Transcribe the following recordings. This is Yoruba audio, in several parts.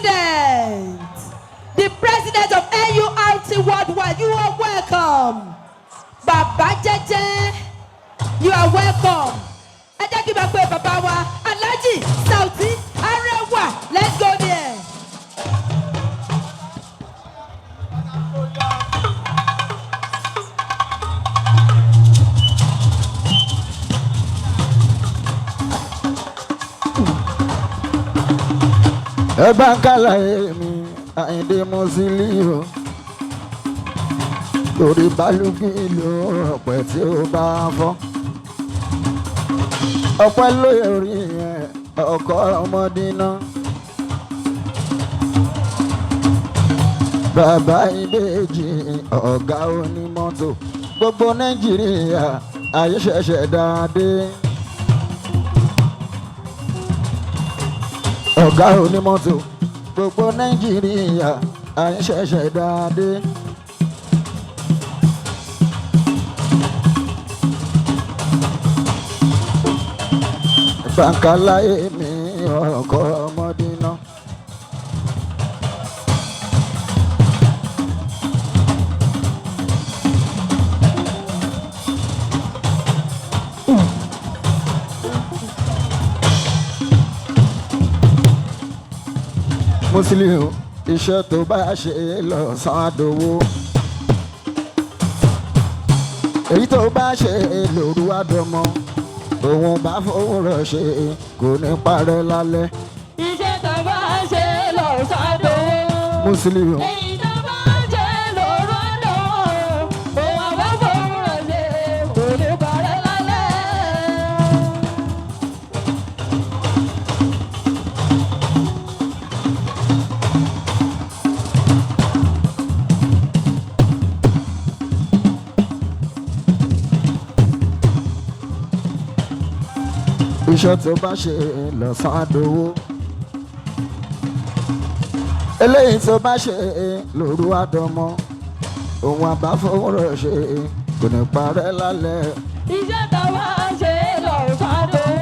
president, the president of NURT worldwide. You are welcome. Baba Jeje, you are welcome. Ẹ jẹ́ kí n bá pé bàbá wa Alhaji Saoty Arewa. Let's go there. Ẹ bá ń kálá èmi Àyìndé Mọ́sílíò lórí balùwẹ̀ ìlú ọ̀pẹ tí ó bá fọ́. Ọ̀pẹ lóye orí yẹn ọkọ ọmọdé náà. Bàbá ìbejì ọ̀gá onímọ́tò gbogbo Nàìjíríà ayé ṣẹ̀ṣẹ̀ dáadé. Ọ̀gá onímọ́tò gbogbo Nàìjíríà ayé ṣẹ̀ṣẹ̀ dáadé. Bàǹkàláyé mi ọkọ ọmọdé náà. Mùsùlùmí iṣẹ́ tó bá ṣe lọ́sàn-án àdówó. Èyí tó bá ṣe lóru àdọ́mọ́. Òun bá fowó rẹ̀ ṣe kò ní parẹ́ lálẹ́. Iṣẹ́ tó bá ṣe lọ́sàn-án àdówó. Mùsùlùmí. Èyí tó bá ṣe lóru àdówó. Òun bá fowó rẹ̀ ṣe kò ní parẹ́ lálẹ́. Iṣẹ́ tó bá ṣe lọ́sàn-án àdówó. Eléyìí tó bá ṣe lóru àdọ́mọ́. Òun àbáfowó rẹ̀ ṣe kò ní parẹ́ lálẹ́. Iṣẹ́ tó bá ṣe lọ́sàn-án àdówó.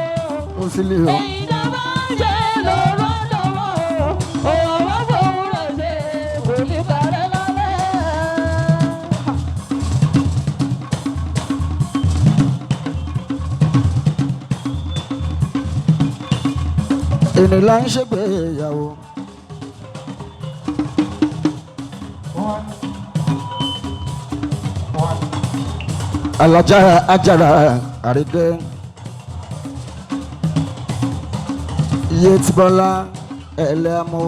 Mùsùlùmí. Èyí tó bá ṣe lóru àdówó. Òun bá fowó rẹ̀ ṣe kò ní parẹ́ lálẹ́. Ènìyàn là ń ṣègbéyàwó. Alájà ajára àríkẹ́. Iye tí Bọ́lá ẹlẹ́mú.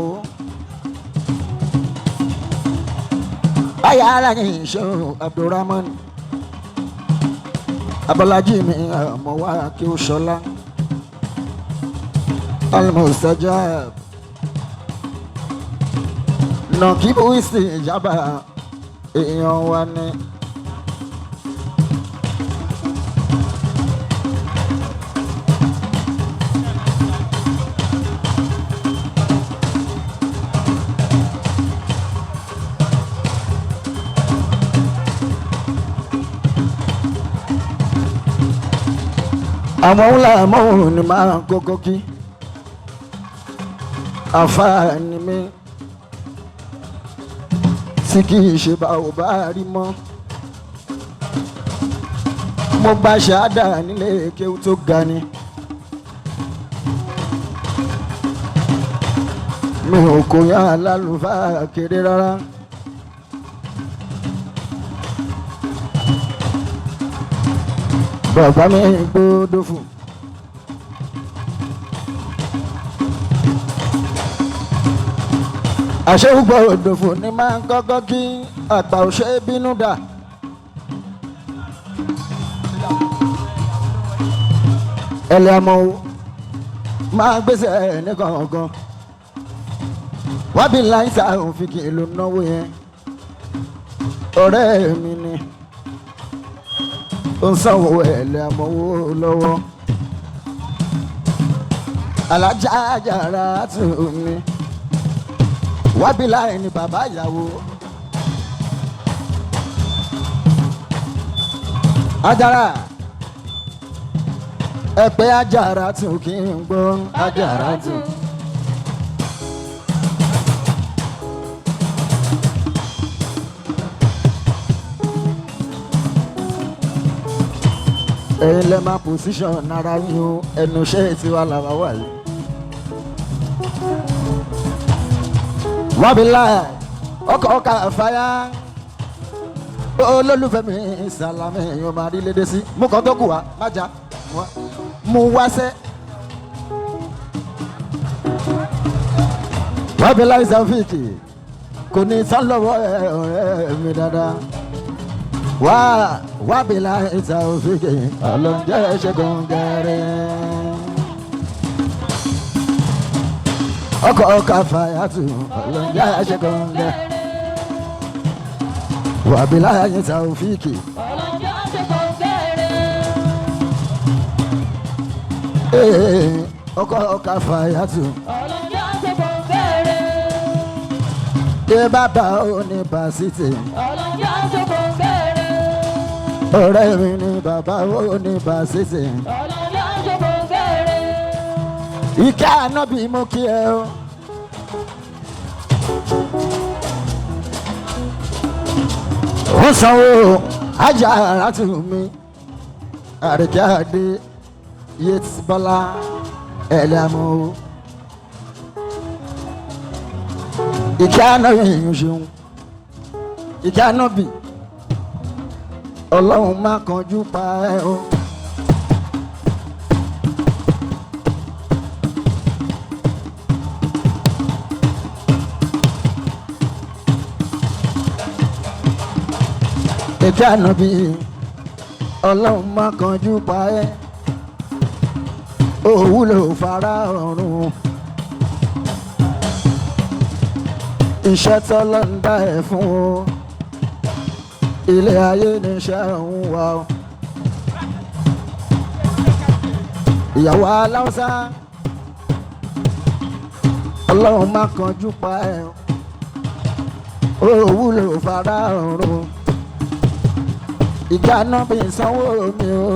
Ayá aláyìn ìṣòro Abdulrahman. Abọ́lájí mi àmọ́ wá kí ó ṣọlá. Al-Mustajab Nàkíbù ìsìjàbà èèyàn wa ni. Àwọn ńlá mọ́hùn ni máa ń kókó kí. Àfààní mi tí kì í ṣe bá ò bá rí mọ́. Mo gba ṣáádà nílé kéwú tó ga ni. Mi ò kò yá lálùfáà kéré rárá. Bàbá mi gbọ́dọ̀ fún. Àṣewúgbọ́ òdòfò ni máa ń kọ́kọ́ kí àgbà òṣè bínú dà. Ẹlẹ́ àmọ́ o máa gbèsè ní kọ̀ọ̀kan. Wábí láìsà òfin kì í lò náwó yẹn. Ọ̀rẹ́ mi ni ó ń sanwó ẹlẹ́ àmọ́ owó lọ́wọ́. Alájà àjàrà tún mi. Wábí láì ní bàbá ìyàwó. Àjàrà ẹ pé Àjàrà tún kí n gbọ́ Àjàrà tún. ẹ̀yin lẹ́ máa position ara yín o ẹnu iṣẹ́ tiwa làwa wà yìí. wọ́n bí láì ọkọ̀ àfáyà olólùfẹ́ mi Sàlámì èèyàn máa rí lédè sí mú kan tó kù wá má já mú wá sẹ́. wọ́n bí láì Sàfíìkì kò ní tán lọ́wọ́ ọ̀rẹ́ mi dáadáa. wá bí láì Sàfíìkì ọlọ́njẹ́ ṣẹ́gun gẹ́rẹ́. ọkọ̀ àfáyà tù ọlọ́njẹ́ ṣẹ́gun gẹ́rẹ́. wà bí láì Sàfíìkì. ọlọ́jọ́ ṣe kò Ee, ọkọ̀ àfáyà tù. ọlọ́jọ́ ṣe kò bẹ̀rẹ̀. Ṣé bàbá oníbàṣítì? ọlọ́jọ́ ṣe kò bẹ̀rẹ̀. Ọ̀rẹ́ mi ni bàbá oníbàṣítì. ọlọ́jọ́ ṣe kò bẹ̀rẹ̀. Ìkẹ́ ànábì mú kí ẹ o. Ó sanwó ajá àràtù mi. Àrèké àdé Yétí Bọ́lá ẹ̀lẹ́mú. Ìkẹ́ ànábì yìí ṣeun. Ìkẹ́ ànábì Ọlọ́run má kanjú pa ẹ́ o. Ìkẹ́ ànábì Ọlọ́run má kanjú pa ẹ́. Òwúlò fara ọ̀run. Iṣẹ́ tọ́lọ́run dá ẹ fún o. Ilé ayé ní iṣẹ́ òun wà o. Ìyàwó aláwùsá Ọlọ́run má kanjú pa ẹ́ o. Òwúlò fara ọ̀run. Ìkẹ́ ànábì sanwó mi o.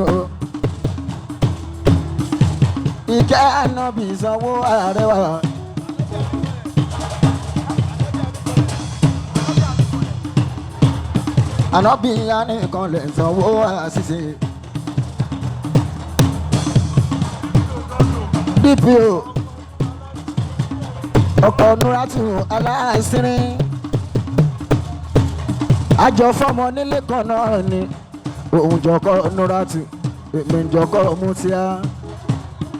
Ìkẹ́ ànábì sanwó Arẹwà. Ànábì anìkan lè sanwó àṣìṣe. DPO ọkọ̀ Nuratu aláìsírin. Àjọ fọmọ nílé kan náà ni. Òun jọkọ̀ Nuratu èmi jọkọ̀ Mutia.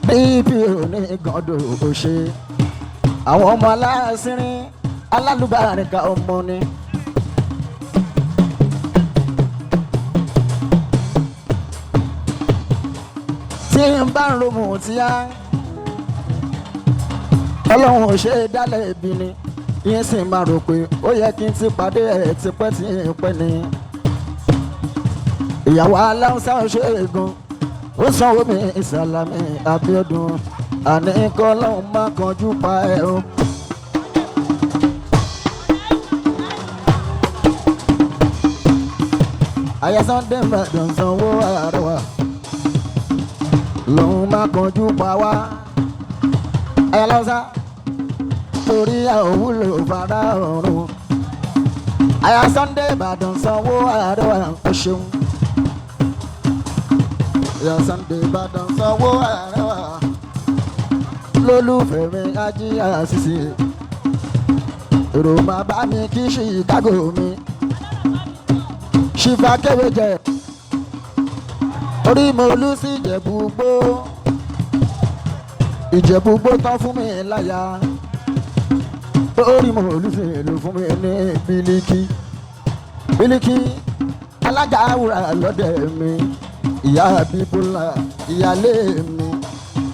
DPO ní gàdò òṣè. Àwọn ọmọ aláìsírin alálùbáríkà ọmọ ni. Tí n bá ń ro Mutia Ọlọ́run ò ṣe é dálẹ̀ ibi ni. Yín sì máa rò pé ó yẹ kí n ti pàdé ẹ̀ tipẹ́ tí ń pẹ́ ni. Ìyàwó aláwùsá ò ṣe é gan. Ó sanwó mi Sàlámì Abíọ́dún. Àní kọ́ Ọlọ́run má kanjú pa ẹ́ o. Àyà Sunday Ìbàdàn sanwó Arẹwà. Lòun má kanjú pa wá. Àyà Láwùsá torí àwòwúlò fara ọ̀run. Àyà Sunday Ìbàdàn sanwó Arẹwà ó ṣeun. Àyà Sunday Ìbàdàn sanwó Arẹwà. Lólùfẹ́ mi ají àṣìṣe. Èrò máa bá mi kí Chicago mi. Ṣìfà kéwé jẹ. Orí mo lù sí Ìjẹ̀bú-Igbó. Ìjẹ̀bú-Igbó tán fún mi láyà. Orí mo lù sí ìlú fún mi ní Bílíkì. Bílíkì alága àwùrà lọ́dẹ̀ mi. Ìyá Bíbúlà ìyálé mi.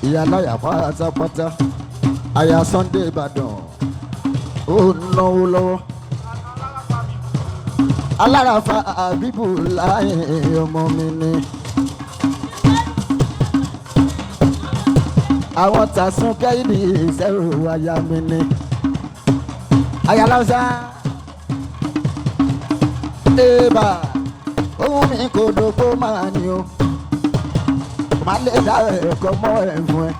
Ìyá láyà pátápátá. Àyà Sunday Ìbàdàn ó náwó lọ́wọ́. Alárafa àbíbù láyé ọmọ mi ni. Àwọn tàsún kẹ́hìndì ìṣẹ́rù aya mi ni. Àyà Láwùsá Ébà ohun mi kò dògbò máa ní o. Má lè dá ẹ̀kọ́ mọ́ ẹ̀ fún ẹ.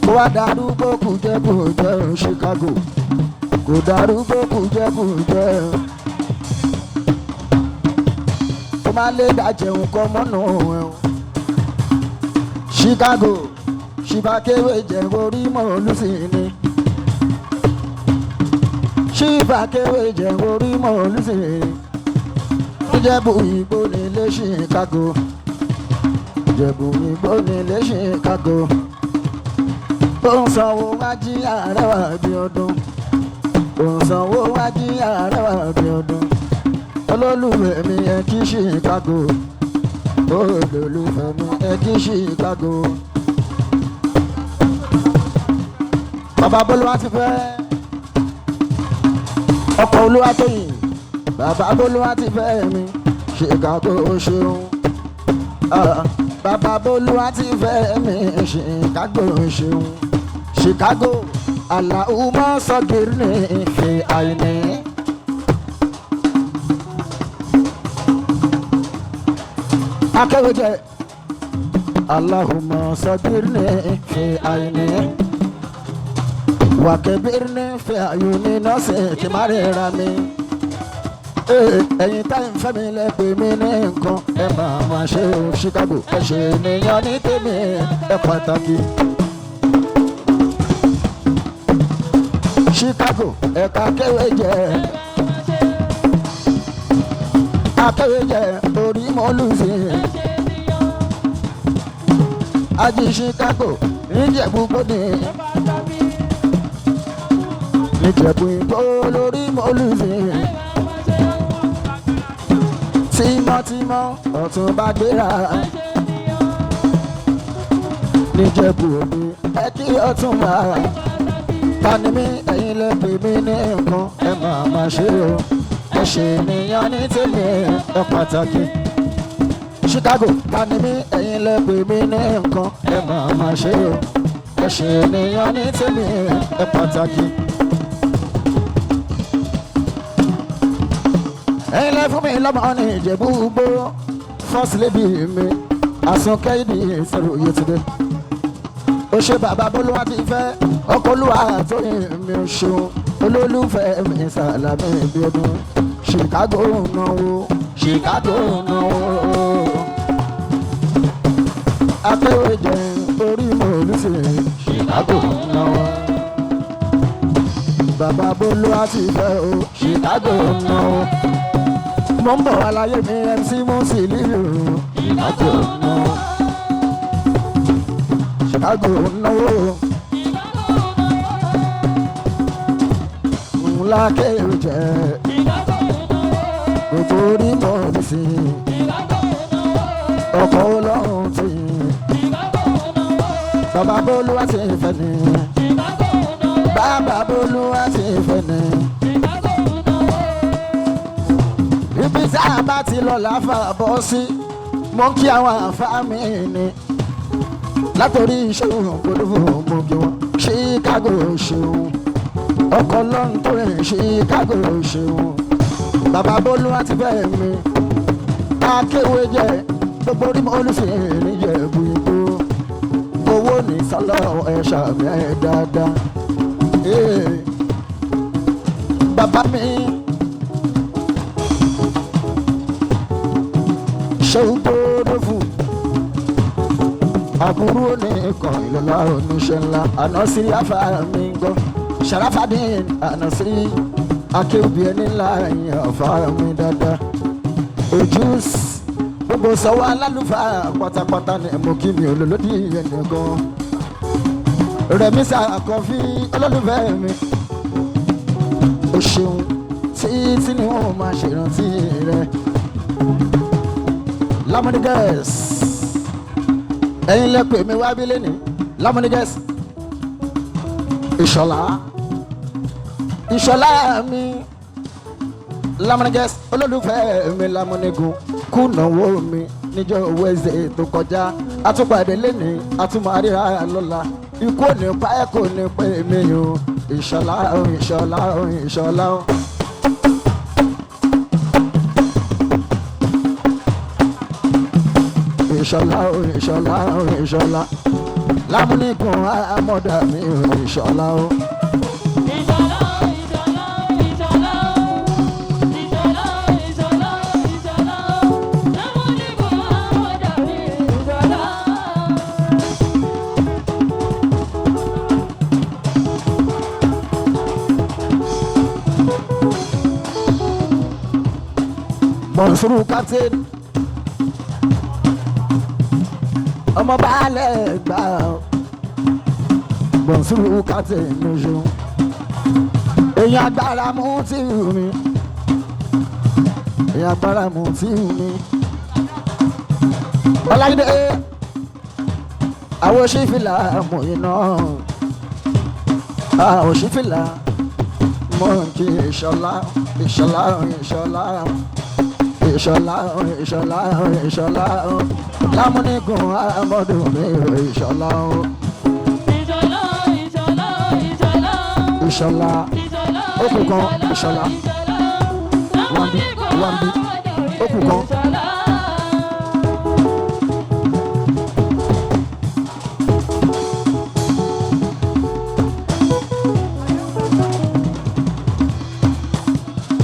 Kó wá darúgbó kùjẹ́kùjẹ́ Chicago. Kò darúgbó kùjẹ́kùjẹ́. Kó má lè dá jẹun kọ́ mọ́nà ẹ̀ o. Chicago ṣìbákéwé jẹ́ orí mọ̀ọ́lùsì ni ṣìbákéwé jẹ́ orí mọ̀ọ́lùsì ni ìjẹ̀bú ìgbó nílé Chicago ìjẹ̀bú ìgbó nílé Chicago ó ń sanwó wájú Arewa bí ọdún ó ń sanwó wájú Arewa bí ọdún olólùfẹ́ mi ẹ kí Chicago olólùfẹ́ mi ẹ kí Chicago. Bàbá Bólúwa ti fẹ́ ọkọ̀ Olúwa tó yìn bàbá Bólúwa ti fẹ́ mi Chicago ṣeun bàbá Bólúwa ti fẹ́ mi Chicago ṣeun Chicago Allahumma sagirni fi aini. Akéwìjẹ Allahumma sagirni fi aini. Wakebirni fi ayuni nọ́ọ̀sì kí má rira mi. Ẹ̀yin táyì ń fẹ́ mi lẹ́pẹ́ mi ní nǹkan ẹ máa ma ṣe o Chicago ẹ ṣe ènìyàn ní tèmi ẹ pàtàkì. Chicago ẹ̀ka Akéwìjẹ Akéwìjẹ orí mọ́lùsì. Ají Chicago níjẹ̀bú gbòdì. Ìjẹ̀bú ìgbó lórí mọ́lùsì tímọ́tímọ́ ọ̀tún bá gbéra níjẹ̀bú òbí ẹ kí ọ̀tún máa tani mí ẹ̀yin lẹ́pẹ̀ mí ní nǹkan ẹ máa ma ṣe o ẹ ṣe ènìyàn ní tèmi ẹ pàtàkì Chicago tani mí ẹ̀yin lẹ́pẹ̀ mí ní nǹkan ẹ máa ma ṣe o ẹ ṣe ènìyàn ní tèmi ẹ pàtàkì. Ẹ̀yin lẹ fún mi lọ́mọ ní Ìjẹ̀bú Igbó first lady mi Àsunkẹ́ ìdí ìṣòro Yétúndé ó ṣe bàbá Bólúwa ti fẹ́ ọkọ̀ Olúwa tó yìn mí ó ṣeun olólùfẹ́ mi Sàlámì bí ọdún Chicago náwó Chicago náwó Akéwìjẹ orí mọ̀ọ́lùsì Chicago náwó bàbá Bólúwa ti fẹ́ o Chicago náwó. Mo ń bọ̀ wá láyé mi MC Musiliu Chicago náwó Chicago náwó ńlá Akéwìjẹ gbogbo orí mọ̀ọ́lùsì ọkọ̀ Ọlọ́run ti bàbá Bólúwa ti fẹ́ ni bàbá Bólúwa ti fẹ́ ni. Ibi tá a bá ti lọ láfa bọ́ sí mo kí àwọn àǹfààní ni látòrí ìṣòro ògbólógbò mo kí wọn Chicago ṣeun ọkọ̀ Ọlọ́run tó rìn Chicago ṣeun bàbá Bólúwa ti fẹ́ mi Akéwìjẹ gbogbo orí mọ́lùsì níjẹ̀bú Igbó owó ní sọ́lọ́ ẹ̀ ṣàmì ẹ̀ dáadáa bàbá mi ṣe ń gbódò fún àbúrò ní ikọ̀ ìlọ́lá oníṣẹ́ ńlá ànásírí afáàmì ń gbọ́ Sharafadin ànásírí akéwì ẹni ńlá ẹ̀yìn afáàmì dáadáa ojús gbogbo sọ́wọ́ alálùfáà pátápátá ní mo kí mi olólódì ẹnìkan Rẹ̀mí Sàkọ́fí olólùfẹ́ mi o ṣeun títí ni wọ́n máa ṣèrántí rẹ̀ Lamoniges ẹ̀yin lẹ́pẹ̀ mi wá bí lẹ́ni Lamoniges Ìṣọ̀lá mi Lamoniges olólùfẹ́ mi Lamonigun kùnàwó mi níjọ́ Wednesday tó kọjá àtúpàdé lẹ́ni àtúmọ̀ àríra lọ́la ikú ò ní pa ẹ́ kò ní pé mi o Ìṣọ̀lá Ìṣọ̀lá Ìṣọ̀lá. Ìṣọ̀lá Ìṣọ̀lá Ìṣọ̀lá Lámúnigun àmọ́dá mi Ìṣọ̀lá o. Mọ̀nsúrù captain ọmọ baálẹ̀ gbà Mọ̀nsúrù captain lóṣù èèyàn agbára mú tí mi èèyàn agbára mú tí mi Ọlájídé àwọn òṣìfìlà mọ̀ iná àwọn òṣìfìlà mọ̀ kí ìṣọ̀lá ìṣọ̀lá ìṣọ̀lá ìṣọ̀lá ìṣọ̀lá ìṣọ̀lá lámúnigun amọ̀dún mi ìṣọ̀lá ìṣọ̀lá ìṣọ̀lá ìṣọ̀lá ìṣọ̀lá okùn kan ìṣọ̀lá wambi wambi okùn kan.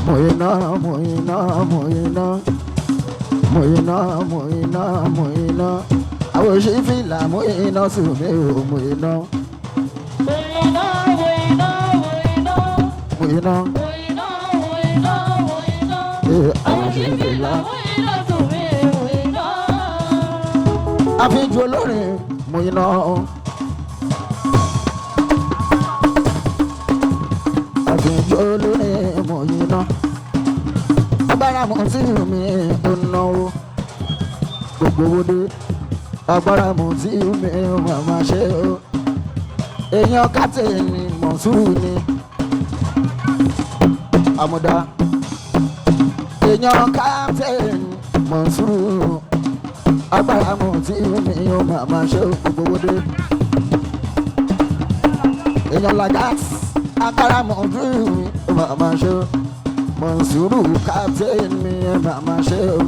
Moyina, moyina, moyina, moyina, moyina, moyina. Àwọn òṣìfìlà moyina sùnmí o moyina. Moyina, moyina, moyina. Moyina. Moyina, moyina, moyina. Àwọn òṣìfìlà. Moyina sùnmí moyina. Àfijù olórin moyina. Àfijù olórin moyina. Agbára mo tí mi ò náwó gbogbo wọlé agbára mo tí mi ò máa ṣe o èèyàn kátẹ́ẹ̀nì Mọ̀nsúrù ni àmúdá èèyàn kátẹ́ẹ̀nì Mọ̀nsúrù agbára mo tí mi ò máa ṣe o gbogbo wọlé èèyàn lagat agbára mo tí mi ò máa ṣe o. Mọ̀nsúrù captain mi ẹ máa ṣe o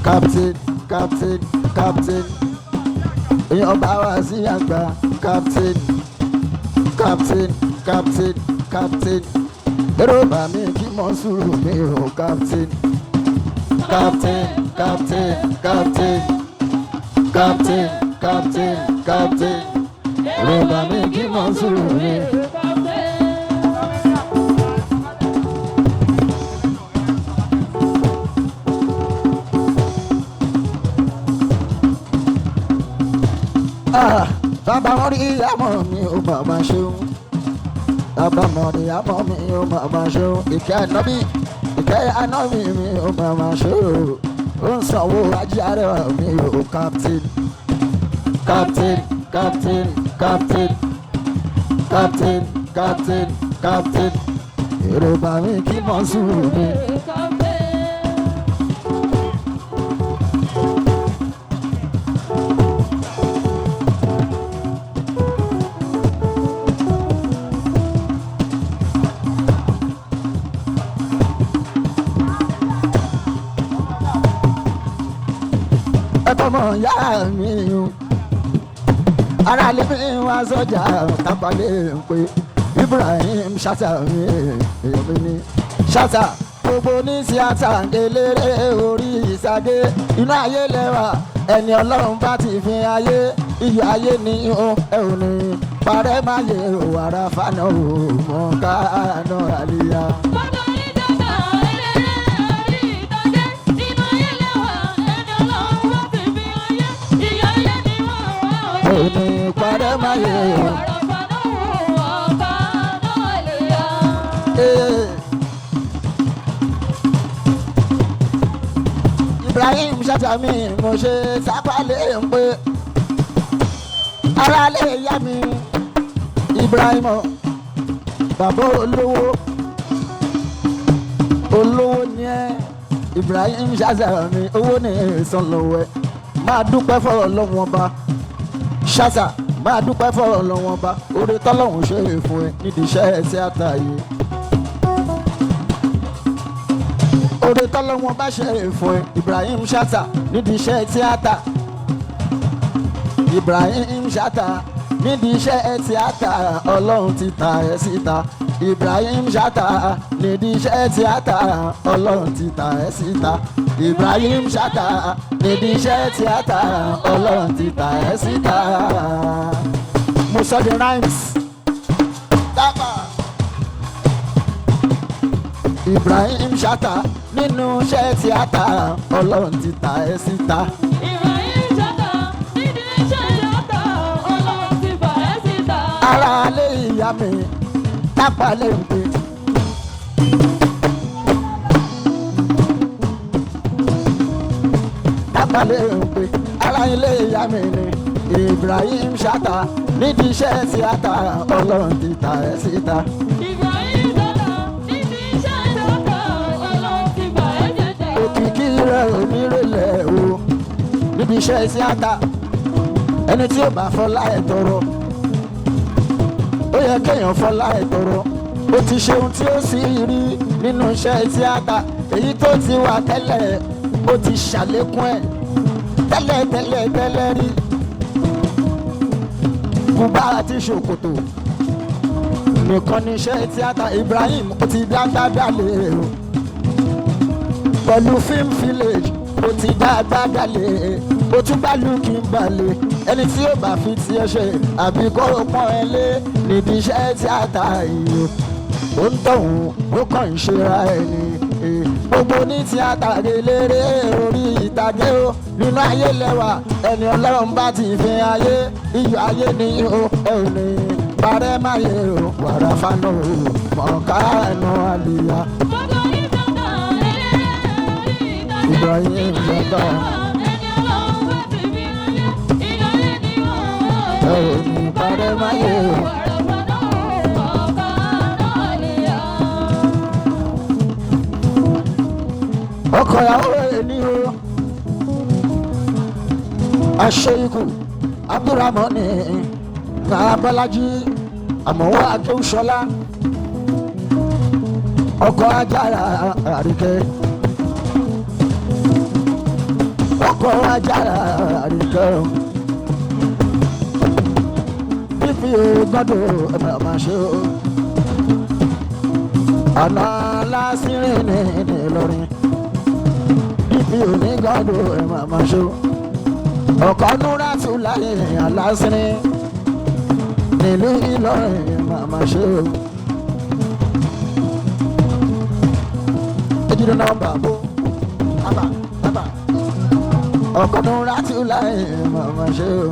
captain captain captain èèyàn bá wá sí àgbà captain captain captain captain èrò bá mi kí Mọ̀nsúrù mi o captain captain captain captain captain captain captain èrò bá mi kí Mọ̀nsúrù mi. Bàbá wọn rí àmọ́ mi ò bàbá ṣeun. Bàbá wọn rí àmọ́ mi ò bàbá ṣeun. Ìkẹ́ ànábì mi ò bàbá ṣeun. Ó ń sanwó Haji Arewa mi ò captain. Captain, captain, captain, captain, captain, captain. Èrò bá mi kí Mọ̀nsúrù mi. Ọmọ ìyá mi o ara lè mi wá sọjà tábàlẹ̀ ń pé Ibrahim Shatta mi èèyàn mi ní Shatta gbogbo ní tíátà eléré orí ìsàgé inú ayé lẹ́wà ẹni Ọlọ́run bá ti fi ayé iyọ̀ ayé ni ó ẹ ò ní parẹ́ má yẹ wàrà fana ò mọ̀ ká àná àlìyá. Òní parẹ́ máa yẹ ọ́. Ibrahim Shatta mi mo ṣe sápálẹ̀ ń pé ara lè yá mi Ibrahim bàbá olówó ni ẹ́ Ibrahim Shatta mi owó ní ìsan lọ́wọ́ ẹ̀ máa dúpẹ́ fọ̀rọ̀ lọ́wọ́ ọba. Shatta máa dúpẹ́ fọ̀rọ̀ lọ́wọ́ bá oore tọ́lọ́hún ṣe é fún ẹ nídìí iṣẹ́ tíátà yìí. Oore tọ́lọ́hún bá ṣe é fún ẹ Ibrahim Shatta nídìí iṣẹ́ tíátà. Ibrahim Shatta nídìí iṣẹ́ tíátà Ọlọ́run ti ta ẹ síta. Ibrahim Shatta nídìí iṣẹ́ tíátà Ọlọ́run ti ta ẹ síta. Ibrahim Shatta nídìí iṣẹ́ tíátà Ọlọ́run ti ta ẹ síta. Mo sọ the rhymes. Ibrahim Shatta nínú iṣẹ́ tíátà ọlọ́run ti ta ẹ́ síta. Ibrahim Chata nídìí iṣẹ́ tíátà ọlọ́run ti fà ẹ́ síta. Ara lé ìyá mi tápá lè ń pè. Tápá lè ń pè. Ara ilé ìyá mi ni Ibrahim Chata nídìí iṣẹ́ tíátà ọlọ́run ti ta ẹ́ síta. Ibrahim Chata nídìí iṣẹ́ tíátà ọlọ́run ti fà ẹ́ síta. Òkìkí rẹ̀ ò ní rẹ̀lẹ̀ o níbi iṣẹ́ tíátà ẹni tí ó bá fọlá ẹ̀ tọrọ ó yẹ kéèyàn fọlá ẹ̀ tọrọ ó ti ṣe ohun tí ó sì rí nínú iṣẹ́ tíátà èyí tó ti wà tẹ́lẹ̀ ó ti ṣàlékún ẹ̀ tẹ́lẹ̀ rí bùbá àti ṣòkòtò nìkan ní iṣẹ́ tíátà Ibrahim ó ti dáadáa lè o pẹ̀lú film village ó ti dáadáa lè ó tún bá lùkì ń balẹ̀ ẹni tí ó bá fi tiẹ̀ ṣe àbí kó o pọ́n ẹ lé níbi iṣẹ́ tíátà yìí ó ń tọ̀hún ó kàn ń ṣera ẹni gbogbo ní tíátà eléré orí ìtàgé o nínú ayé lẹ́wà ẹni ọlọ́run bá ti fi ayé iyọ̀ ayé ni ó ẹ ò ní parẹ́ máyé o wàrà fánà o mọ̀ọ́ká ẹnu àlìyá. Gbogbo ní Chata eléré orí ìtàgé. Ibrahim Chata Ẹni ọlọ́run bá ti fi ayé ìyọ̀lẹ́ ni wọ́n. ẹ ò ní parẹ́ máyé o. Ọkọ ìyàwó rẹ̀ ní o aṣọ ikú Abdulrahman Abọ́lájí àmọ̀wọ́ Akéwùsọ́lá ọkọ Ajára Àríkẹ́ ọkọ Ajára Àríkẹ́ fífi gbọ́dọ̀ ẹ̀mọ̀ máa ṣe o àná lásìrìn ní Ìlọrin fífi onígbọ́dọ̀ ẹ̀mọ̀ máa ṣe o ọkọ̀ núra tún láyé aláṣírin nílùú Ìlọrin ẹ̀mọ̀ máa ṣe o. Ejiro nọ́mbà bó bàbá ọkọ̀ núra tún láyé ẹ̀mọ̀ máa ṣe o.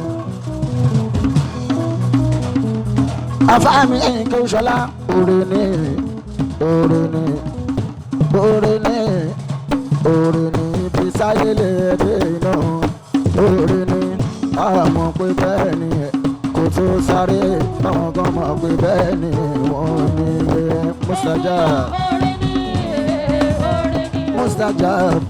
Afáàmì Kéwùsọ́lá oore ní bisáyé lè dé iná oore ní àmọ́ pé bẹ́ẹ̀ ni kò tó sáré àwọn kan mọ̀ pé bẹ́ẹ̀ ni wọ́n ní ilé Mustajab. Mustajab.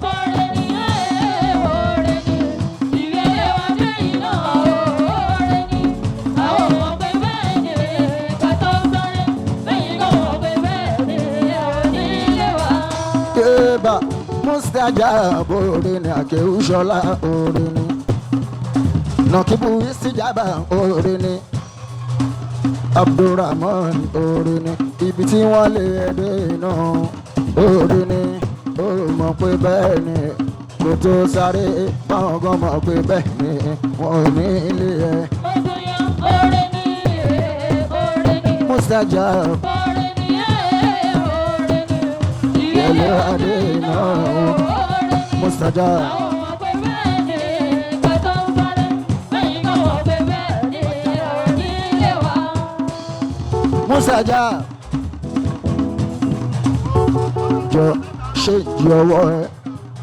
Mustajab oore ni Akéwùsọ́lá oore ni Nakibu Istijaba oore ni Abdulrahman oore ni ibi tí wọ́n lè dé iná oore ni ó mọ̀ pé bẹ́ẹ̀ ni kò tó sáré báwọn kan mọ̀ pé bẹ́ẹ̀ ni wọ́n ò ní ilé ẹ̀. Mustajab yẹlẹ adé iná Mustajab. Mustajab jọ ṣe jí ọwọ́ ẹ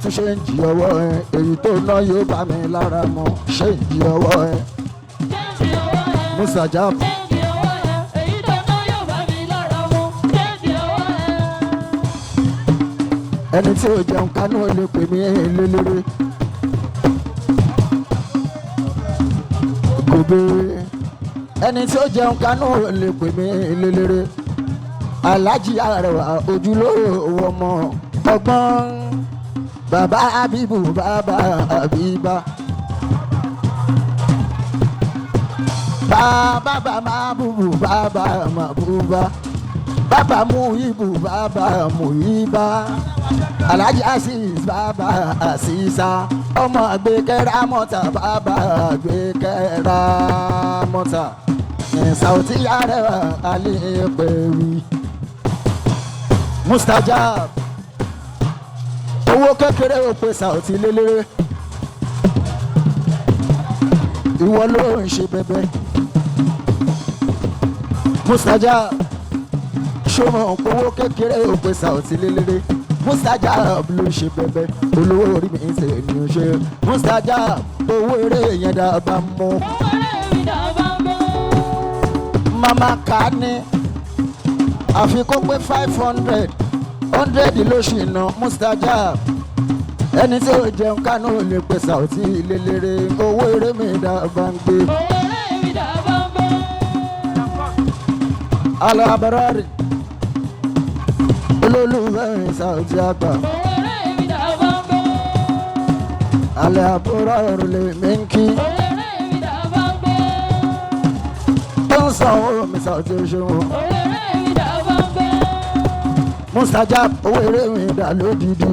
tún ṣe ń jí ọwọ́ ẹ èyí tó ná yóò bá mi lára mu ṣe ń jí ọwọ́ ẹ Mustajab. Ẹni tí ò jẹun kánú ò lè pè mí lélẹ́rẹ́ kò béèrè ẹni tí ó jẹun kánú ò lè pè mí lélẹ́rẹ́ Alhaji Arewa ojúlówó ọmọ ọgbọ́n bàbá Abibu bàbá Abiba bàbá Mabubu bàbá Mabuba bàbá Muibu bàbá Muiba Alhaji Aziz bàbá Aziza ọmọ àgbékẹ́rà mọ́ta bàbá àgbékẹ́rà mọ́ta Saoty Arewa alẹ́ pẹ̀lú Mustajab owó kékeré ó pe Saoty lélẹ́rẹ́ ìwọ ló ń ṣe bẹbẹ Mustajab ṣọmọ owó kékeré ó pe Saoty lélẹ́rẹ́ Mustajab ló ń ṣe bẹbẹ olówó orí mi ń ṣe ní o ṣe Mustajab owó eré yẹn dábàá mú mama ká ní àfikún pé 500 100 lóṣù iná Mustajab ẹni tí ó jẹun kánú lè pe Saoty lélẹ́rẹ́ owó eré mi dábàá ń gbé. Alo abarari olólùfẹ́ Saoty àgbà alẹ́ àbúrò lè mí kí ó ń sanwó mi Saoty ṣòwò Mustajab owó eré mi dà lódìdí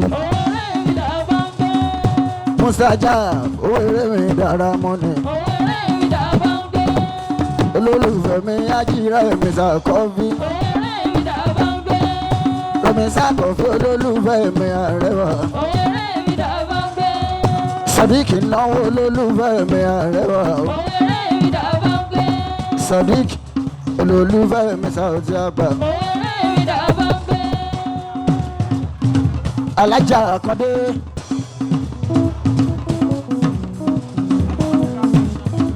Mustajab owó eré mi dára mọ́ni olólùfẹ́ mi ajíra mi sàkọ́fí mi sàkọ́fí olólùfẹ́ mi àrẹwà Sadiq náwó olólùfẹ́ mi àrẹwà Sadiq olólùfẹ́ mi Saoty àgbà Alhaja Akande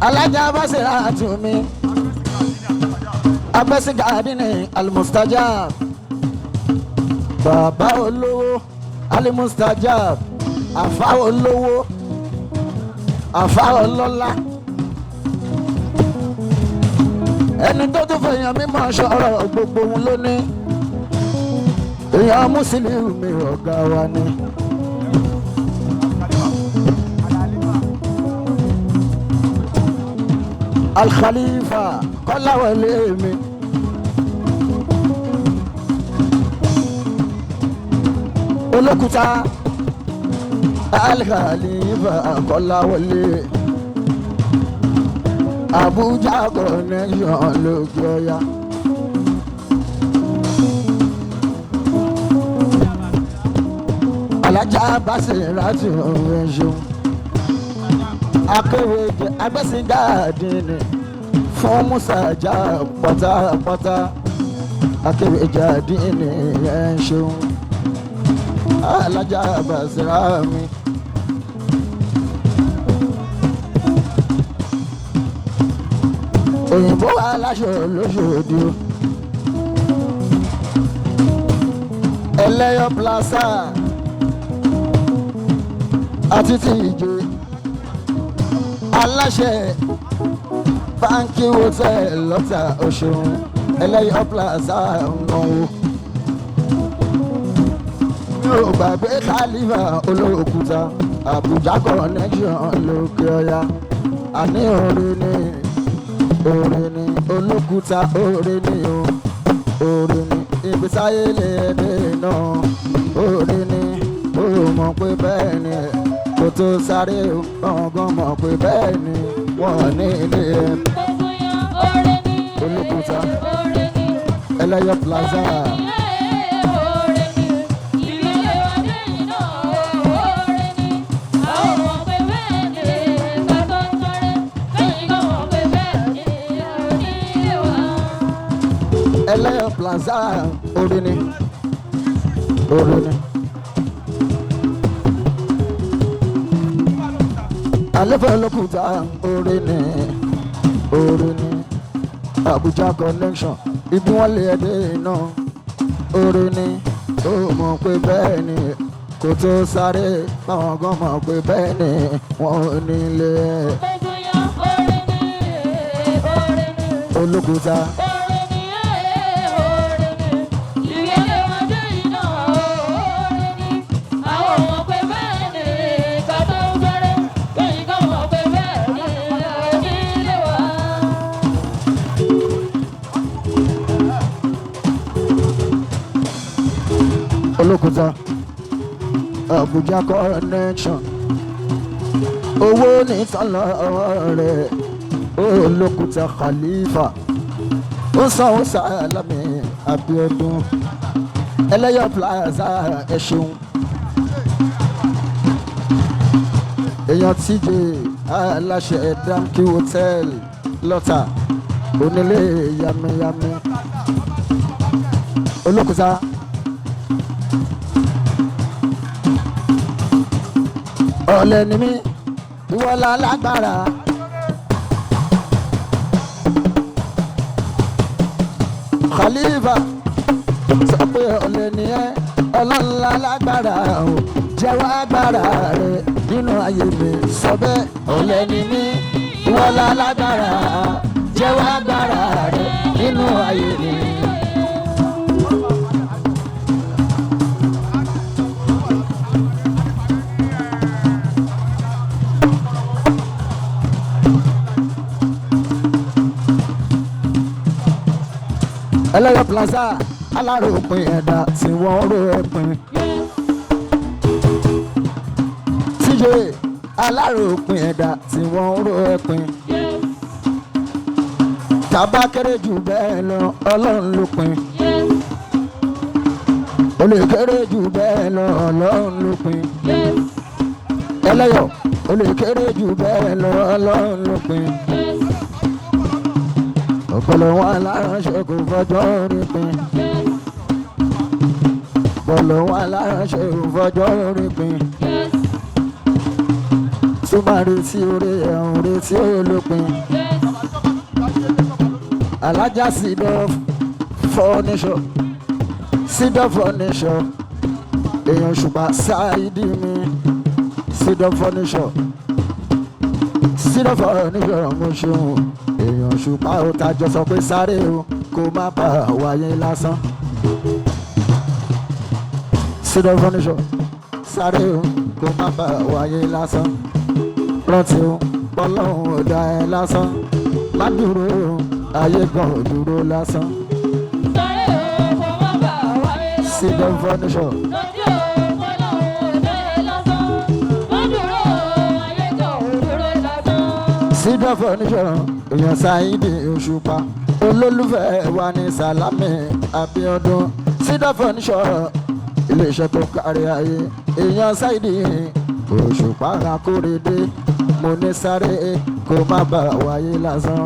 Alhaja Basira Atumi Abẹ́sìgàdínì Al-Mustajab bàbá olówó Al-Mustajab àfá olówó àfá ọlọ́lá ẹni tó tún fẹ̀yàn mímọ́ ṣọ̀rọ̀ gbogbo òun ló ní èèyàn Mùsùlùmí ọ̀gá wa ni. Al-Khalifa Kọ́láwọlé mi Olókùta Al-Khalifa Kọ́láwọlé Abuja connection lókè ọya Alhaja Basiratu ẹ̀ṣọ́ akéwèjẹ Abẹ́sìgàdínì fún Mustajab pátápátá Akéwèjàdínì ẹ̀ṣọ́ Alhaja Basira mi. Òyìnbó aláṣọ lóṣòdì Ẹlẹ́yọ̀ plaza àti ti ìjọ aláṣẹ báńkì hotel lọ́tà Ọ̀ṣun Ẹlẹ́yọ̀ plaza ńlọ́wọ́ yóò gbàgbé Khalifa Olókùta Abuja connection lókè ọya àní orin ni Olókùta orin ni orin ni ìgbésáyé lè dé náà orin ni ó mọ̀ pé bẹ́ẹ̀ ni kò tó sáré ọ̀gán mọ̀ pé bẹ́ẹ̀ ni wọ́n ní ilé Olókùta Ẹlẹ́yọ̀ plaza. Ẹlẹ́yọ̀ plaza orin ni àlẹ́fẹ́ Olókùta orin ni Abuja connection ibi wọ́n lè dé iná orin ni ó mọ̀ pé bẹ́ẹ̀ ni kò tó sáré báwọn gan mọ̀ pé bẹ́ẹ̀ ni wọ́n ò ní lé Olókùta. Olókùta Abuja connection owó ní tọ́lọ́ rẹ̀ Olókùta Khalifa ó sanwó Sàlámì Abíọ́dún Ẹlẹ́yọ̀ plaza ẹ̀ṣin èèyàn TJ aláṣẹ Damki hotel lọ́tà onílé yamiyami olókùsá. ọ̀lẹ ni mí ìwọ la lágbára. Khalifa sọ pé ọ̀lẹ ni ẹ́ ọlọ́run la lágbára o jẹ́wọ́ agbára rẹ nínú ayé mi sọ bẹ́ẹ̀. ọ̀lẹ ni mí ìwọ la lágbára jẹ́wọ́ agbára rẹ nínú ayé mi. ẹlẹ́yọ̀ plaza aláròpin ẹ̀dá tí wọ́n rò ẹ̀pin. TJ aláròpin ẹ̀dá tí wọ́n rò ẹ̀pin. tàbá kéré jù bẹ́ẹ̀ lọ ọlọ́run ló pin. ó lè kéré jù bẹ́ẹ̀ lọ ọlọ́run ló pin. ẹlẹ́yọ̀ ó lè kéré jù bẹ́ẹ̀ lọ ọlọ́run ló pin. ọ̀pọ̀lọ̀ wọn aláránṣẹ́ kò fọjọ́ orí pin. ọ̀pọ̀lọ̀ wọn aláránṣẹ́ kò fọjọ́ orí pin. túmọ̀ retí orí ẹ̀hún retí olópin. Alhaja sídọ̀ fọ́níṣọ̀ sídọ̀ fọ́níṣọ̀ èèyàn ṣùpá ṣáìdì mi sídọ̀ fọ́níṣọ̀ sídọ̀ fọ́níṣọ̀ mo ṣeun èèyàn ṣùpá ó tajọ sọ pé sáré o kó má bà wáyé lásán. sídọ̀ fọ́níṣọ̀ sáré o kó má bà wáyé lásán. rántí o bọ́lọ́hún ò dá ẹ lásán má dúró o ayé kan ò dúró lásán. sídọ̀ fọ́níṣọ̀. sídọ̀ fọ́níṣọ̀ èèyàn Saidi Òṣùpá olólùfẹ́ wa ní Sàlámì Abíọ́dún. sídọ̀ fọ́níṣọ̀ iléeṣẹ́ tó kárí ayé èèyàn Saidi Òṣùpá akóredé mo ní sáré kó má bà wáyé lásán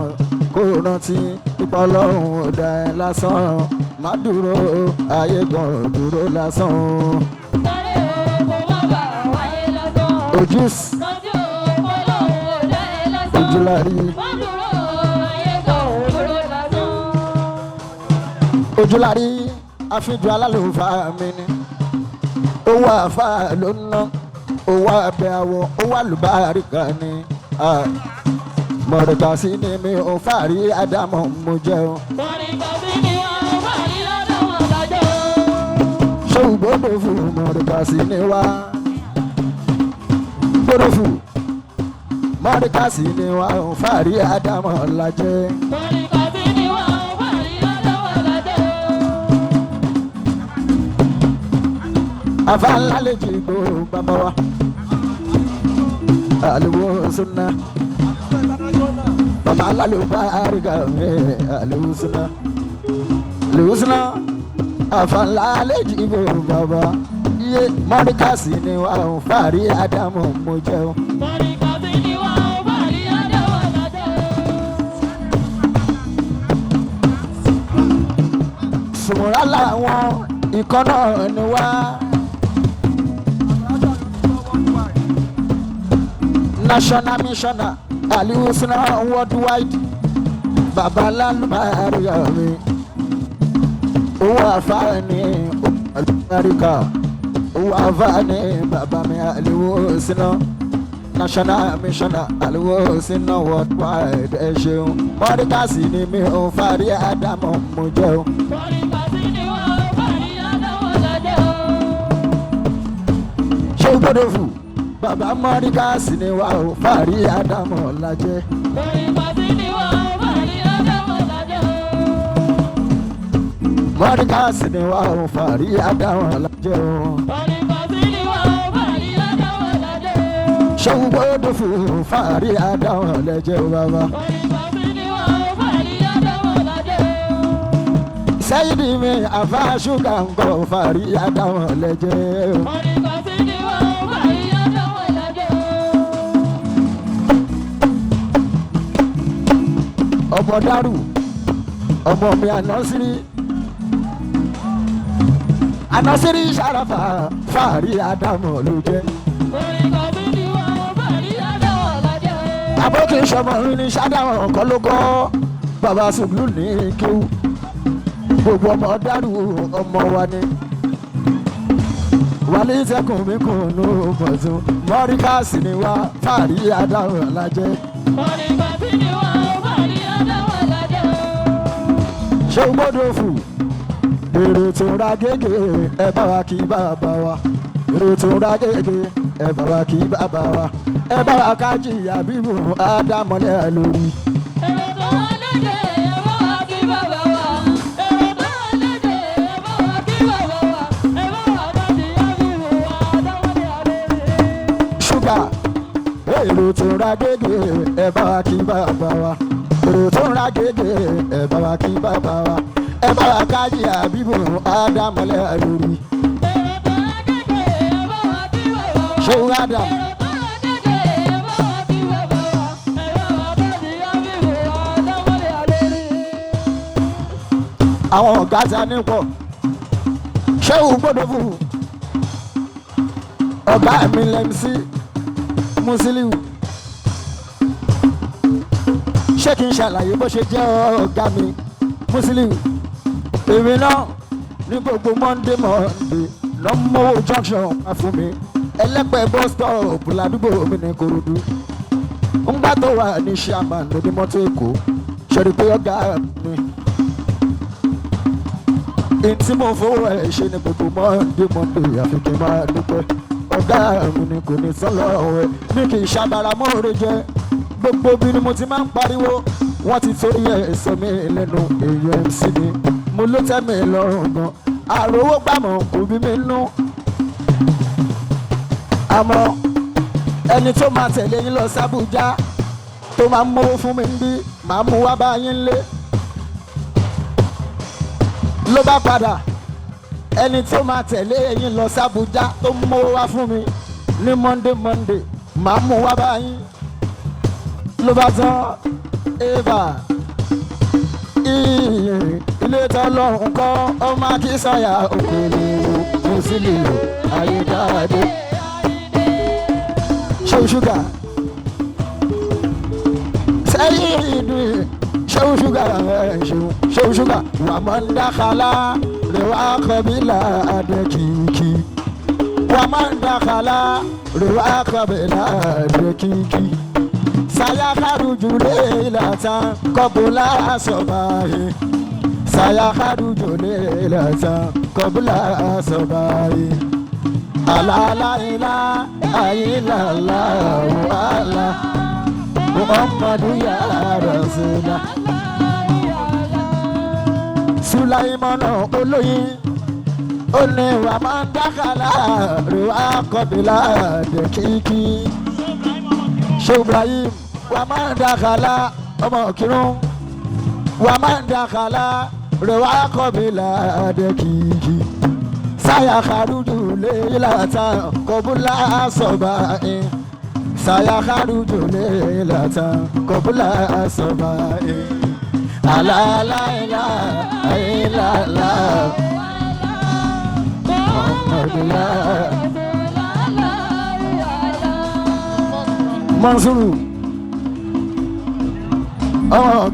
kó rántí ipa ọlọ́run ò dá ẹ lásán má dúró ayé gan ò dúró lásán. ojús ojúlárí ojúlárí àfijù alálùfà mi ni owó àfà ló ń ná owó abẹ àwọ owó àlùbáríkà ni mọ̀rẹ̀kà sí ni mi ò fàárí àdámọ̀ mo jẹ́ o. mọ̀rẹ̀kà sí ni wà ó fàárí àdámọ̀ lájọ́. ṣé gbọ́dọ̀ fún mọ̀rẹ̀kà sí ni wá gbọ́dọ̀ fún mọ̀rẹ̀kà sí ni wà ó fàárí àdámọ̀ lájẹ́. mọ̀rẹ̀kà sí ni wà ó fàárí àdámọ̀ lájọ́. àfa ńlá lè jí gbó bàbá wa Al-Mustajab bàbá alálùbáríkà mi Al-Mustajab Al-Mustajab àfa ńlá lè jí gbó bàbá iye mọ̀rẹ̀kà sí ni wà ó fàárí àdámọ̀ mo jẹ́ o. mọ̀rẹ̀kà sí ni wà ó fàárí àdámọ̀ lájọ́. sùmùrà làwọn ikọ́ náà ni wá. national missioner Al-Mustajab worldwide baba lálùbáríkà mi owó àfáàní alùbáríkà owó àfáàní baba mi Al-Mustajab national missioner Al-Mustajab worldwide ẹ ṣeun mọ̀rẹ̀kà sí ni mi ò fàárí àdámọ̀ mo jẹ́ o. mọ̀rẹ̀kà sí ni wà ó fàárí àdámọ̀ lájọ́. ṣé gbọ́dọ̀ fún bàbá mọ̀rẹ̀kà sí ni wà ó fàárí àdámọ̀ lájẹ́. mọ̀rẹ̀kà sí ni wà ó fàárí àdámọ̀ lájọ́. mọ̀rẹ̀kà sí ni wà ó fàárí àdámọ̀ lájẹ́ o. mọ̀rẹ̀kà sí ni wà ó fàárí àdámọ̀ lájọ́. ṣé gbọ́dọ̀ fún fàárí àdámọ̀ lájẹ́ o bàbá. mọ̀rẹ̀kà sí ni wà ó fàárí àdámọ̀ lájọ́. Saidi mi àfa ṣúgà ń kọ́ fàárí àdámọ̀ lájẹ́ o. mọ̀rẹ̀kà sí ni wà ó fàárí àdámọ̀ lájọ́. ọmọ dárù ọmọ mi ànásírí ṣàràfà fàárí àdámọ̀ ló jẹ́. abókè sọmọ ní sádàwọn kan ló kọ́ bàbá sùgbùlù ní kéwù gbogbo ọmọ dárù ọmọ wa ni wálé sẹ́kùn mi kùn ní bọ̀tún mọ́ríkàsì ni wá fàárí àdámọ̀ lájẹ́. ṣé o gbọ́dọ̀ fù èrè tó ra gègé ẹ bá wa kí bàbá wa èrè tó ra gègé ẹ bá wa kí bàbá wa ẹ bá wa kájí àbíbù ádámọ́lẹ̀ lórí. èrè tó ra gègé ẹ bá wa kí bàbá wa èrè tó ra gègé ẹ bá wa kí bàbá wa ẹ bá wa kájí àbíbù ádámọ́lẹ̀ lórí. ṣúgà èrè tó ra gègé ẹ bá wa kí bàbá wa èrè tó ra gègé ẹ bá wa kí bàbá wa ẹ bá wa kájí àbíbù ádámọ́lẹ̀ lórí. ṣé o rà dà? àwọn ọ̀gá ta ní pọ̀ ṣé o gbọ́dọ̀ fún ọ̀gá mi lẹ́mísí Musiliu ṣé kí n ṣàlàyé bó ṣe jẹ́ ọ̀gá mi Musiliu èmi náà ní gbogbo Monday lọ́mọ́wó junction wá fún mi ẹlẹ́pẹ̀ bus stop ládùúgbò mi ní Kòròdú ńgbà tó wà ní chairman lórí mọ́tò Èkó ṣẹ́ni pé ọ̀gá mi ìtí mo fowó ẹ̀ ṣe ní gbogbo Monday àfikún máa dúpẹ́ ọ̀gá mi ni kò ní sọ́lọ́ ẹ̀ ní kì í ṣàbàrà mọ́ọ̀rẹ́ jẹ́ gbogbo bí ni mo ti máa ń pariwo wọ́n ti torí ẹ̀ sọ mí lẹ́nu èèyàn MC mi mo ló tẹ́ mi lọ́rùn gan àròwó gbàmọ̀ kò bí mi nú àmọ́ ẹni tó máa tẹ̀lé yín lọ sábùjá tó máa ń mówó fún mi ń bí màá mú wá bá yín lé ló bá padà ẹni tó máa tẹ̀lé yín lọ sábùjá tó ń mówó wá fún mi ní Monday màá mú wá bá yín ló bá tán eva ilé tọ́lọ́hún kọ́ ọmọ akínsọ̀yà òkèlè Musiliu ayédáadé ṣéwù ṣúgà sẹ́yìn ìdùn ṣéwù ṣúgà ṣéwù ṣúgà wà mọ́ ń dákàlá rẹwà kọ́bílà adẹ́kìkì wà mọ́ ń dákàlá rẹwà kọ́bílà adẹ́kìkì saya kharuju leilatan qabla sabahi saya kharuju leilatan qabla sabahi ala la ilaha illallah ala muhammadu ya rasulullah Sulaiman olóyin oni wa man dakala ruwa qabla dekiki Sheikh Ibrahim wa máa ń dàkàlà ọmọ kírun wa máa ń dàkàlà rẹwà kọbílà adẹkìkì sáyà kàrújù léyìnláta kọbúlà sọba ẹ sáyà kàrújù léyìnláta kọbúlà sọba ẹ alàlàyìnlá àyìnlá ọmọdúnlá Mansuru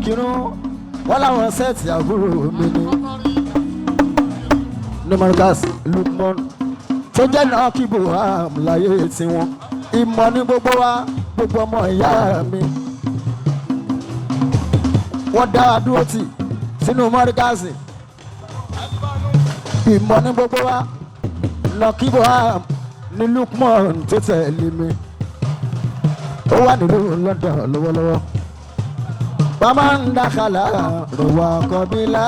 kírun wọ́n láwọn sẹ́ẹ̀tì àbúrò mi ní Marcus Lukman tó jẹ́ náà kíbo àmúláyé tiwọn ìmọ̀ ní gbogbo wa gbogbo ọmọ ìyá mi wọ́n dá wa dúró tì sínú Marcus ìmọ̀ ní gbogbo wa náà kíbo ní Lukman tó tẹ̀lé mi ó wà nílùú London lọ́wọ́lọ́wọ́. Waman dakhala ruwa qabila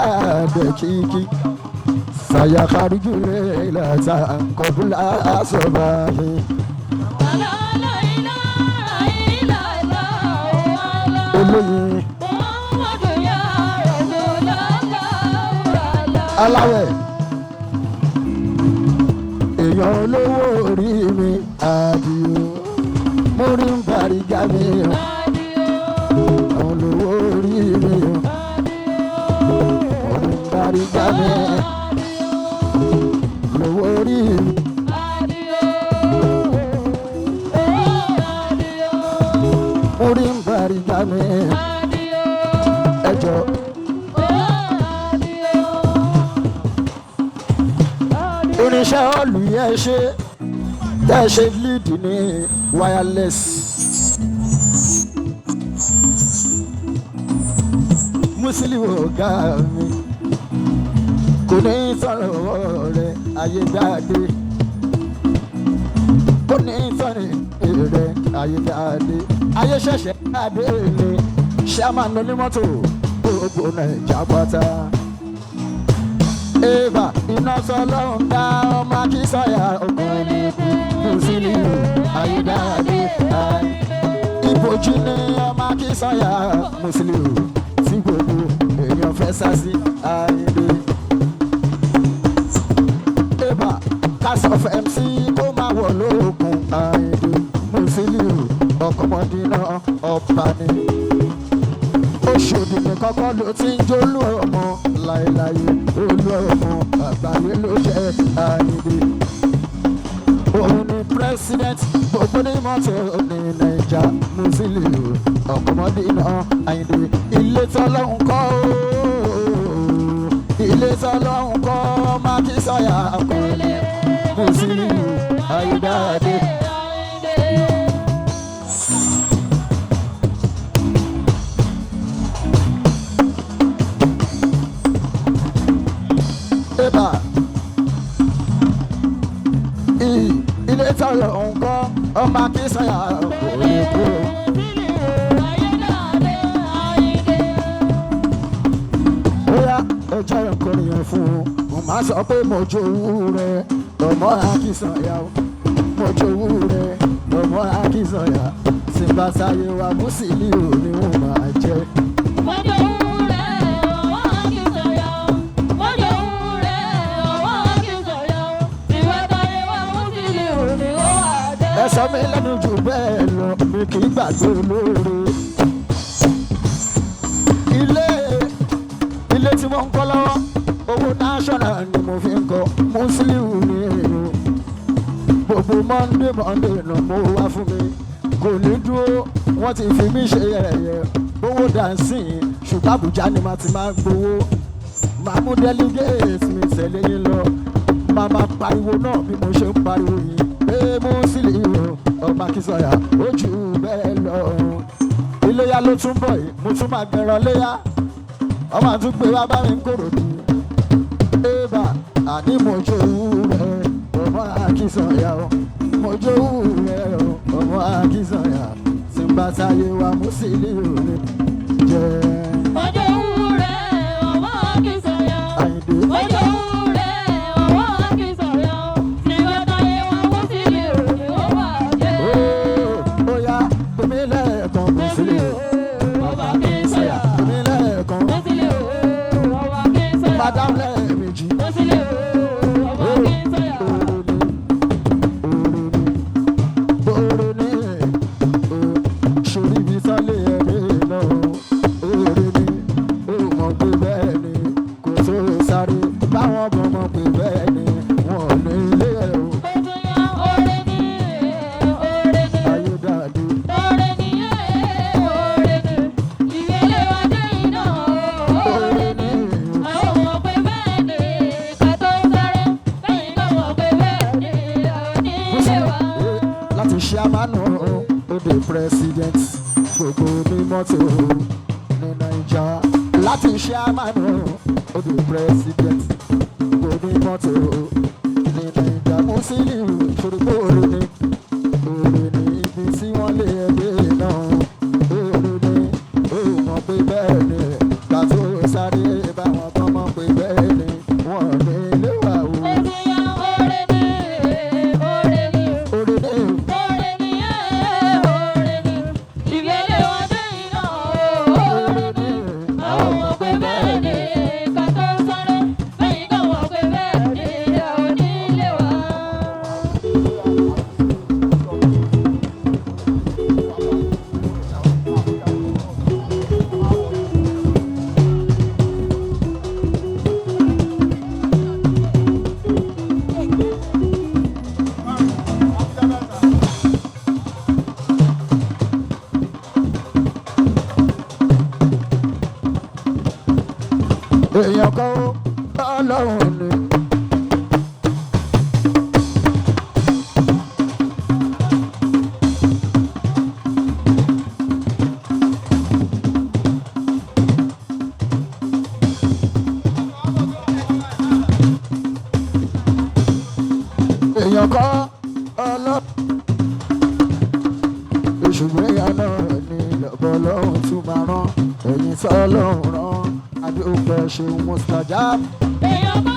dakiki saya khariju leilatan qabla sabahi la ilaha illallah muhammadu ya rasulullah aláwẹ̀ èèyàn olówó orí mi àdìo mo rí ń bàrí jáde olówó orí mi gbà mí lówó orí mi. Orí ń bari gbà mí ẹjọ́. Irinṣẹ́ ọ̀lù yẹn ṣe tẹ́ ṣe lead ní wireless. Musiliu ọ̀gá mi kò ní sọ̀rọ̀ rẹ̀ ayé dáadé. Kò ní sọ̀rọ̀ rẹ̀ ayé dáadé. Ayé ṣẹ̀ṣẹ̀ dáadé ni chairman onímọ́tò gbogbo Naija pátá. Eva iná sọlọ́run dá ọmọ Akínsọ́yà ọkùnrin Musiliu ayé dáadé. Ìbòjú ni ọmọ Akínsọ́yà Musiliu tí gbogbo èèyàn fẹ́ sá sí ayé. Eva Kasọf MC kó máa wọ̀ lóògùn ayé. Musiliu ọkọ̀mọdínà ọba ni. Oṣòdì ní kọ́kọ́ ló ti ń jólú ọmọ láéláé. Olú ọmọ àgbáyé ló jẹ́ ayé. Òun ni president gbogbo ní mọ́tò ní Naija. Musiliu ọkọ̀mọdínà ayé. Ilé tọ́lọ́hún kọ́ ooo. Ilé tọ́lọ́hún kọ́ ọmọ Akínsọ́yà ọkùnrin Musiliu ayé dáadé. Eba ilé tọ́lọ́hún kọ́ ọmọ Akínsọ́yà ọkùnrin kúrò. Bóyá ẹjọ́ ìkọrin yẹn fún un, mo máa sọ pé mo jowú rẹ̀ ọmọ Akínsọ́yà o. Mo jowú rẹ̀ ọmọ Akínsọ́yà. Tí n bá sáyé wa Musiliu ni wọ́n máa jẹ́. Ẹ sọ mí lẹ́nu jù bẹ́ẹ̀ lọ, mi kì í gbàgbé olóore. Ilé tí mo ń kọ́ lọ́wọ́, owó national ni mo fi ń kọ́. Musiliu ni èrò. Gbogbo Monday náà mo wá fún mi. Kò ní dúró, wọ́n ti fi mí ṣe yẹ̀yẹ́. Owó dancing ṣùgbọ́n Àbújá ni màá ti máa gbowó. Màá mú delegate mi tẹ̀lé yín lọ. Màá máa pariwo náà bí mo ṣe ń pariwo yìí. Musiliu ọmọ Akínsọ́yà ó jù bẹ́ẹ̀ lọ. Iléyá ló tún bọ̀ yìí, mo tún máa gbẹ̀rọ léyá. Ọmọ àtúgbò wa bá mi ń Kòròdú. Eva àní mo jowú rẹ̀ ọmọ Akínsọ́yà o. Mo jowú rẹ̀ ọmọ Akínsọ́yà. Tí n bá sáyé wa Musiliu ni jẹ́. Mo jowú rẹ̀ ọmọ Akínsọ́yà. Àyìndé. Mo jowú rẹ̀ ọmọ Akínsọ́yà. Nígbà táyé wa Musiliu ni ó wà jẹ́. Ó yá gbèmí lẹ́ẹ̀kan Musiliu ọmọ Akínsọ́yà. Gbèmí lẹ́ẹ̀kan. Musiliu ọmọ Akínsọ́yà. Madam lẹ́ẹ̀mejì. Musiliu ọmọ Akínsọ́yà. Oore ni sórí ibi sálẹ̀ ẹ̀rí lọ. Oore ni ó mọ̀ pé bẹ́ẹ̀ ni kò tó sáré. Báwọn ọmọ mọ̀ pé bẹ́ẹ̀ ni wọ́n ní ilé ẹ̀ o. Ayé dáadé. Oore ni láti ṣe àmánú òde president gbogbo ní mọ́tò ní Naija. Láti ṣe àmánú òde president gbogbo ní mọ́tò ní Naija. Musiliu ṣòro oore ni ibi tí wọ́n lé ẹgbẹ́ náà. Oore ni ó mọ̀ pé bẹ́ẹ̀ ni ká tó sáré báwọn kan mọ̀ pé bẹ́ẹ̀ ni wọ́n ní ilé wa o. Oore ni ọlọ́run ni. èèyàn kọ́ ọlọ́run ṣùgbọ́n ìyá náà ní lọ́bọ̀ ọlọ́run tún máa rán ẹ̀yìn tí ọlọ́run rán adúgbò Sheikh Al-Mustajab. èèyàn bá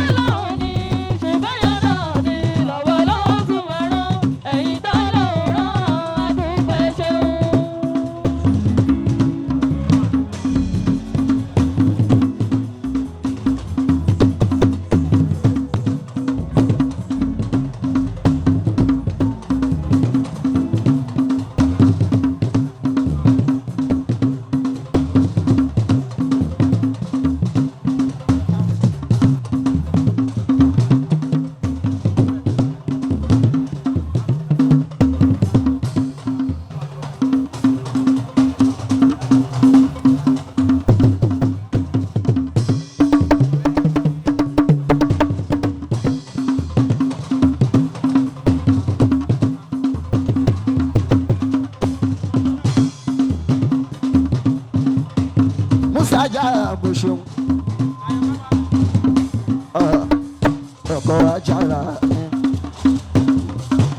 ọlọ́run ní ṣùgbọ́n ìyá náà ní lọ́wọ́ ọlọ́run tún máa rán ẹ̀yìn tí ọlọ́run rán adúgbò ṣeun. Mustajab ṣeun ọkọ̀ ajára mi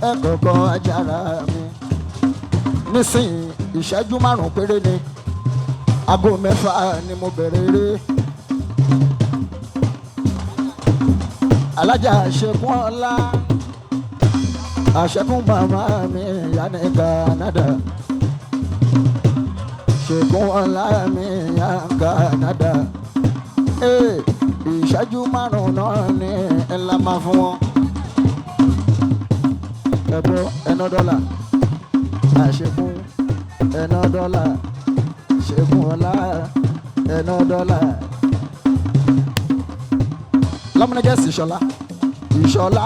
ẹ̀kọ̀ọ̀kọ̀ ajára mi nísìnyí ìṣẹ́jú márùn-ún péré ni aago mẹ́fà ni mo bẹ̀rẹ̀ eré alájà àṣekún ọlá àṣekún màmá mi ìyá ní Canada ṣekún ọlá mi ìyá Canada ìṣẹ́jú márùn-ún náà ni ẹ la máa fún wọn ẹ̀bọ ẹ̀nà dọ́là àṣekún ẹ̀nà dọ́là ṣekún ọlá ẹ̀nà dọ́là lọ́mọdé sí ìṣọ̀lá ìṣọ̀lá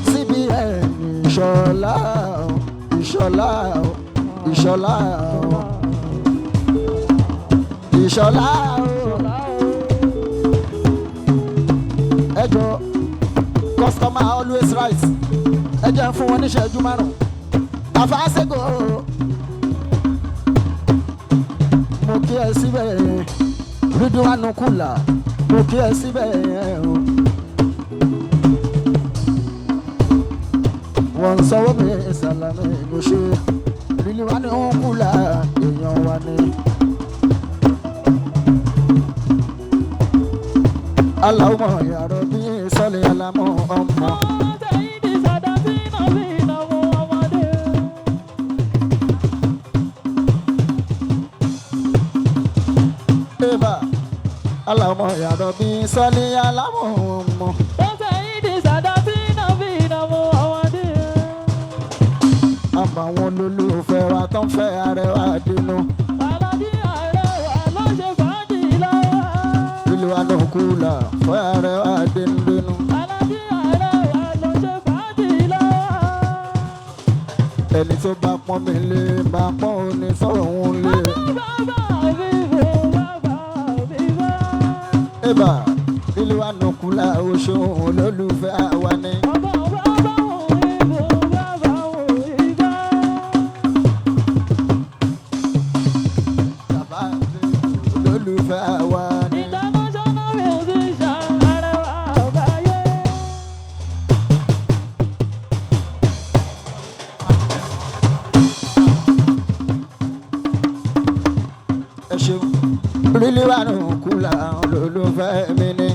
CBN ìṣọ̀lá ìṣọ̀lá ìṣọ̀lá ìṣọ̀lá ẹjọ́ customer always right ẹ jẹ́ fún wọn níṣẹ́jú márùn-ún àfàṣẹ́gò mo kí ẹ síbẹ̀ rídíwánú kùlà mo kí ẹ síbẹ̀ wọ́n sanwó mi sàlámì ló ṣe rídíwánú kùlà èèyàn wa ni. Allahumma ya Rabbi salli ala Muhammad. Eba Allahumma ya Rabbi salli ala Muhammad. Àbàwọn olólùfẹ́ wa tó ń fẹ́ Arẹwà dínú. Alhaji Arewa ló ṣe fàájì lọ́wọ́. Ìlú Anokula fẹ́ Arẹwà dínú. Alhaji Arewa ló ṣe fàájì lọ́wọ́. Ẹni tó bá pọ́n mi lé máa pọ́n òní sọ̀rọ̀ òun lé. Eba ìlú Anokula oṣù olólùfẹ́ àwa ni. Olólùfẹ́ àwa ni. Ẹ ṣeun rílí wà nù kúlà olólùfẹ́ mi ni.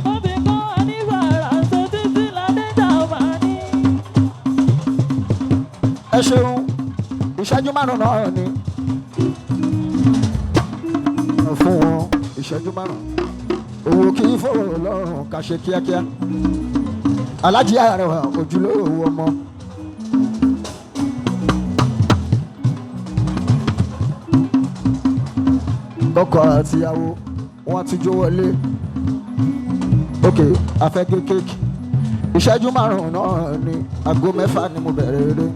Ẹ ṣeun ìṣẹ́jú márùn-ún náà ni fún wọn ìṣẹ́jú márùn-ún owó kì í fọwọ́ lọ́rùn ká ṣe kíákíá Alhaji Arewa ojúlówó ọmọ. Ọkọ àtìyàwó wọn ti jó wọlé ok afẹ́gé kéèkì ìṣẹ́jú márùn-ún náà ni aago mẹ́fà ni mo bẹ̀rẹ̀ eré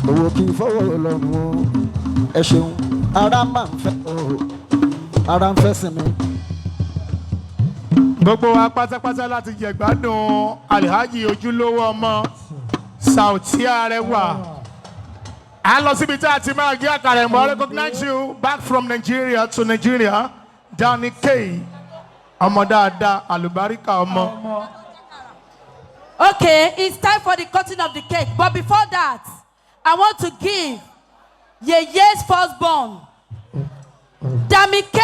owó kì í fọwọ́ lọ́rùn ẹ ṣeun ara máa ń fẹ́ o ara ń fẹ́ sinmi. Gbogbo wa pátápátá láti jẹ̀gbádùn Alhaji ojúlówó ọmọ Saoty Arewa. A lọ síbi tí a ti máa gé àkàrà ìmọ̀. Recognize you back from Nigeria to Nigeria. Danny K. Ọmọ dáadáa, àlùbáríkà ọmọ. Okay, it's time for the cutting of the cake. But before that, I want to give Yeye's firstborn, Dami K.